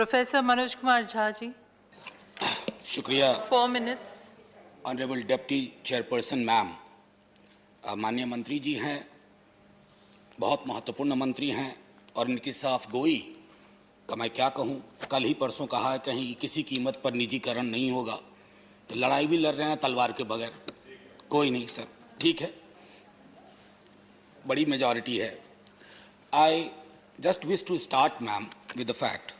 Professor Manoj Kumar Jha ji, शुक्रिया 4 minutes। Honourable deputy chairperson ma'am, माननीय मंत्री जी हैं, बहुत महत्वपूर्ण मंत्री हैं और इनकी साफ गोई का मैं क्या कहूँ। कल ही परसों कहा है कहीं किसी कीमत पर निजीकरण नहीं होगा, तो लड़ाई भी लड़ रहे हैं तलवार के बगैर। कोई नहीं सर, ठीक है, बड़ी मेजॉरिटी है। I just wish to start ma'am with the fact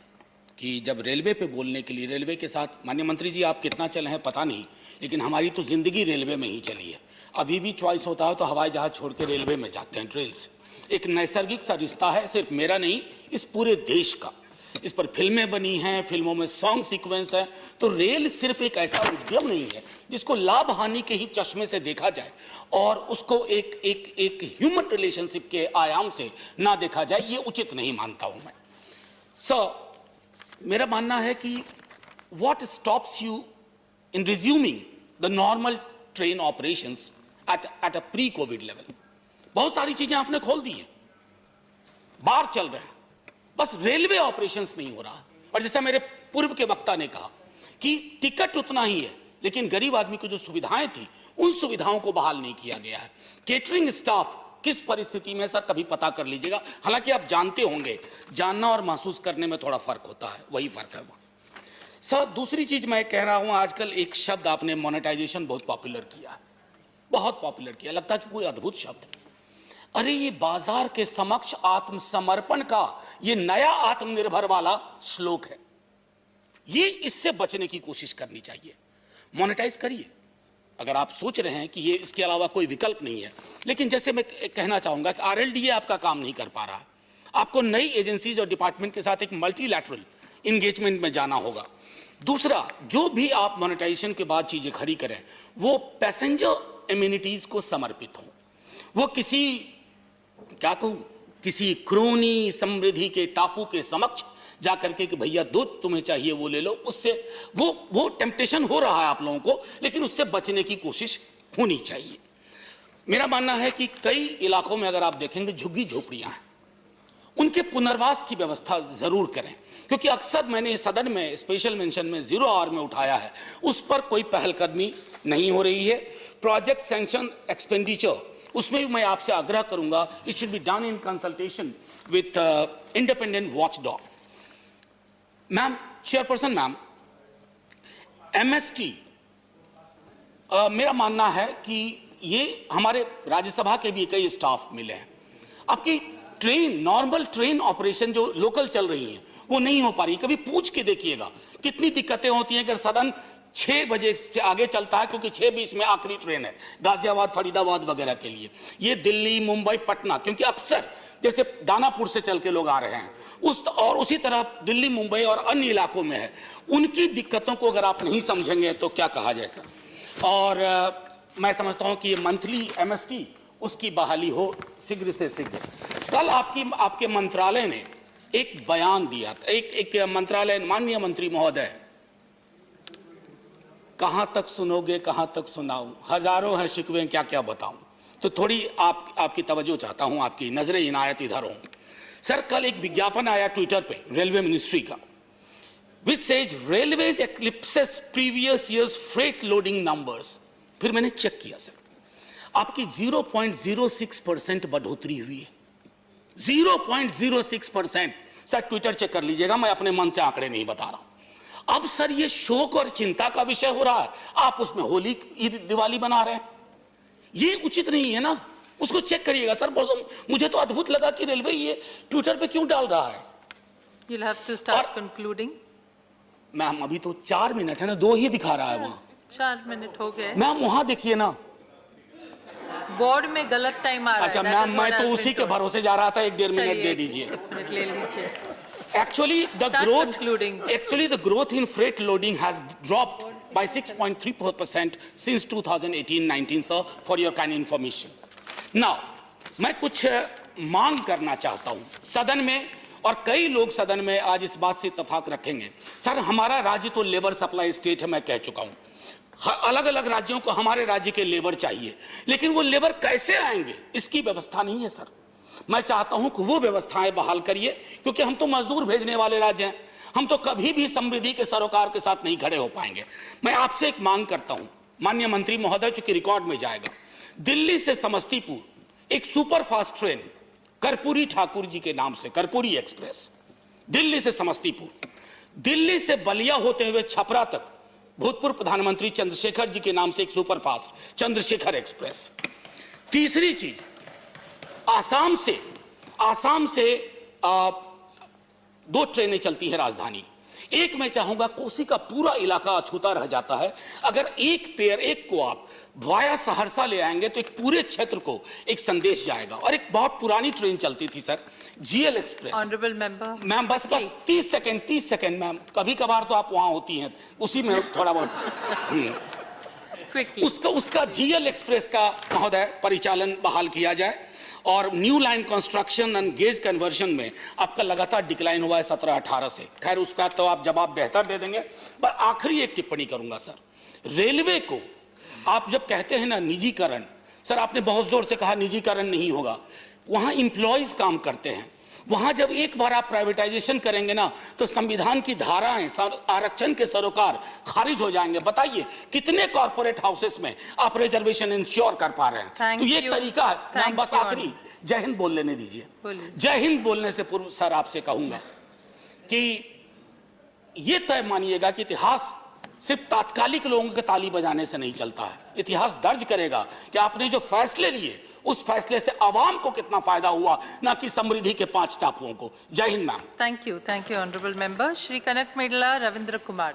कि जब रेलवे पे बोलने के लिए, रेलवे के साथ माननीय मंत्री जी आप कितना चले हैं पता नहीं, लेकिन हमारी तो ज़िंदगी रेलवे में ही चली है। अभी भी चॉइस होता है तो हवाई जहाज़ छोड़ के रेलवे में जाते हैं, ट्रेन से। एक नैसर्गिक सा रिश्ता है, सिर्फ मेरा नहीं, इस पूरे देश का। इस पर फिल्में बनी हैं, फिल्मों में सॉन्ग सीक्वेंस है। तो रेल सिर्फ एक ऐसा उद्यम नहीं है जिसको लाभ हानि के ही चश्मे से देखा जाए और उसको एक एक एक ह्यूमन रिलेशनशिप के आयाम से ना देखा जाए, ये उचित नहीं मानता हूं मैं। मेरा मानना है कि what stops you in resuming the normal train operations at a pre-COVID level? बहुत सारी चीजें आपने खोल दी हैं, बार चल रहे हैं, बस रेलवे ऑपरेशंस नहीं हो रहा। और जैसा मेरे पूर्व के वक्ता ने कहा कि टिकट उतना ही है, लेकिन गरीब आदमी को जो सुविधाएं थी उन सुविधाओं को बहाल नहीं किया गया है। केटरिंग स्टाफ किस परिस्थिति में, सर कभी पता कर लीजिएगा। हालांकि आप जानते होंगे, जानना और महसूस करने में थोड़ा फर्क होता है, वही फर्क है वहां। सर दूसरी चीज मैं कह रहा हूं, आजकल एक शब्द आपने मोनेटाइजेशन बहुत पॉपुलर किया, बहुत पॉपुलर किया, लगता है कि कोई अद्भुत शब्द है। अरे ये बाजार के समक्ष आत्मसमर्पण का ये नया आत्मनिर्भर वाला श्लोक है, ये इससे बचने की कोशिश करनी चाहिए। मोनेटाइज करिए अगर आप सोच रहे हैं कि ये इसके अलावा कोई विकल्प नहीं है। लेकिन जैसे मैं कहना चाहूंगा कि आरएलडीए आपका काम नहीं कर पा रहा है, आपको नई एजेंसीज और डिपार्टमेंट के साथ एक मल्टीलैटरल इंगेजमेंट में जाना होगा। दूसरा, जो भी आप मोनेटाइजेशन के बाद चीजें खड़ी करें वो पैसेंजर एम्यूनिटीज को समर्पित हो, वो किसी क्या कहूं, किसी क्रोनी समृद्धि के टापू के समक्ष जाकर के कि भैया दूध तुम्हें चाहिए वो ले लो, उससे वो टेम्पटेशन हो रहा है आप लोगों को, लेकिन उससे बचने की कोशिश होनी चाहिए। मेरा मानना है कि कई इलाकों में अगर आप देखेंगे झुग्गी झोपड़ियां हैं, उनके पुनर्वास की व्यवस्था जरूर करें, क्योंकि अक्सर मैंने सदन में स्पेशल मेंशन में 0 आवर में उठाया है, उस पर कोई पहलकदमी नहीं हो रही है। प्रोजेक्ट सैंक्शन एक्सपेंडिचर, उसमें भी मैं आपसे आग्रह करूंगा, it should be done in consultation with independent watchdog. Ma'am, chairperson ma'am, MST मेरा मानना है कि ये हमारे राज्यसभा के भी कई स्टाफ मिले हैं। आपकी ट्रेन, नॉर्मल ट्रेन ऑपरेशन जो लोकल चल रही हैं वो नहीं हो पा रही। कभी पूछ के देखिएगा कितनी दिक्कतें होती हैं। अगर सदन 6 बजे से आगे चलता है, क्योंकि 6:20 में आखिरी ट्रेन है गाजियाबाद, फरीदाबाद वगैरह के लिए, ये दिल्ली, मुंबई, पटना, क्योंकि अक्सर जैसे दानापुर से चल के लोग आ रहे हैं और उसी तरह दिल्ली, मुंबई और अन्य इलाकों में है, उनकी दिक्कतों को अगर आप नहीं समझेंगे तो क्या कहा जाए सर। और मैं समझता हूं कि ये मंथली एमएसटी उसकी बहाली हो शीघ्र से शीघ्र। कल आपके मंत्रालय ने एक बयान दिया, एक मंत्रालय, माननीय मंत्री महोदय, कहां तक सुनोगे, कहां तक सुनाऊं, हजारों हैं शिकवे, क्या क्या बताऊं। तो थोड़ी आपकी तवज्जो चाहता हूं, आपकी नजरें इनायत इधर हो। सर कल एक विज्ञापन आया ट्विटर पे रेलवे मिनिस्ट्री का, which says railways eclipses previous years freight loading numbers. फिर मैंने चेक किया सर, आपकी 0.06% बढ़ोतरी हुई है, 0.06%। सर ट्विटर चेक कर लीजिएगा, मैं अपने मन से आंकड़े नहीं बता रहा हूं। अब सर ये शोक और चिंता का विषय हो रहा है, आप उसमें होली, ईद, दिवाली बना रहे हैं, ये उचित नहीं है ना। उसको चेक करिएगा सर। मुझे तो अद्भुत लगा कि रेलवे ये ट्विटर पे क्यों डाल रहा है। You'll have to start concluding. Ma'am अभी तो 4 मिनट है ना, 2 ही दिखा रहा है वहां। 4 मिनट हो गए मैम, वहां देखिए ना, बोर्ड में गलत टाइम आ रहा है। अच्छा मैम, मैं तो उसी के भरोसे जा रहा था, 1-1.5 मिनट दे दीजिए। 1 मिनट ले लीजिए। Actually, the growth in freight loading has dropped by 6.34% since 2018-19, sir, for your kind information. Now, मैं कुछ मांग करना चाहता हूं सदन में, और कई लोग सदन में आज इस बात से इत्तेफाक रखेंगे। सर हमारा राज्य तो लेबर सप्लाई स्टेट है, मैं कह चुका हूं। अलग अलग राज्यों को हमारे राज्य के लेबर चाहिए, लेकिन वो लेबर कैसे आएंगे इसकी व्यवस्था नहीं है सर। मैं चाहता हूं कि वो व्यवस्थाएं बहाल करिए, क्योंकि हम तो मजदूर भेजने वाले राज्य हैं। हम तो कभी भी समृद्धि के सरोकार के साथ नहीं खड़े हो पाएंगे। मैं आपसे एक मांग करता हूं, माननीय मंत्री महोदय, चूंकि रिकॉर्ड में जाएगा, दिल्ली से समस्तीपुर एक super fast train Karpoori Thakur ji के नाम से, कर्पूरी एक्सप्रेस, दिल्ली से समस्तीपुर, दिल्ली से बलिया होते हुए छपरा तक भूतपूर्व प्रधानमंत्री चंद्रशेखर जी के नाम से एक सुपर फास्ट चंद्रशेखर एक्सप्रेस। तीसरी चीज, आसाम से 2 ट्रेनें चलती हैं राजधानी। एक मैं चाहूंगा, कोसी का पूरा इलाका अछूता रह जाता है, अगर एक को आप वाया सहरसा ले आएंगे तो एक पूरे क्षेत्र को एक संदेश जाएगा। और एक बहुत पुरानी ट्रेन चलती थी sir, GL express. Honourable member, ma'am बस 30 सेकंड मैम, कभी कभार तो आप वहां होती हैं, उसी में थोड़ा बहुत क्विकली उसका जीएल एक्सप्रेस का महोदय परिचालन बहाल किया जाए। और new line construction and gauge conversion में आपका लगातार डिक्लाइन हुआ है 17-18 से। खैर उसका तो आप जवाब बेहतर दे देंगे। पर आखिरी एक टिप्पणी करूंगा सर, रेलवे को आप जब कहते हैं ना निजीकरण, सर आपने बहुत जोर से कहा निजीकरण नहीं होगा, वहां इंप्लॉइज काम करते हैं, वहां जब एक बार आप प्राइवेटाइजेशन करेंगे ना तो संविधान की धाराएं, आरक्षण के सरोकार खारिज हो जाएंगे। बताइए कितने कॉर्पोरेट हाउसेस में आप रिजर्वेशन इंश्योर कर पा रहे हैं? तो ये तरीका है। मैं बस आखिरी जय हिंद बोल लेने दीजिए। जय हिंद बोलने से पूर्व सर आपसे कहूंगा कि ये तय मानिएगा कि इतिहास सिर्फ तात्कालिक लोगों के ताली बजाने से नहीं चलता है। इतिहास दर्ज करेगा कि आपने जो फैसले लिए उस फैसले से आवाम को कितना फायदा हुआ, ना कि समृद्धि के 5 टापुओं को। जय Hind ma'am. Thank you honourable member. Shri Kanak medulla Ravindra Kumar.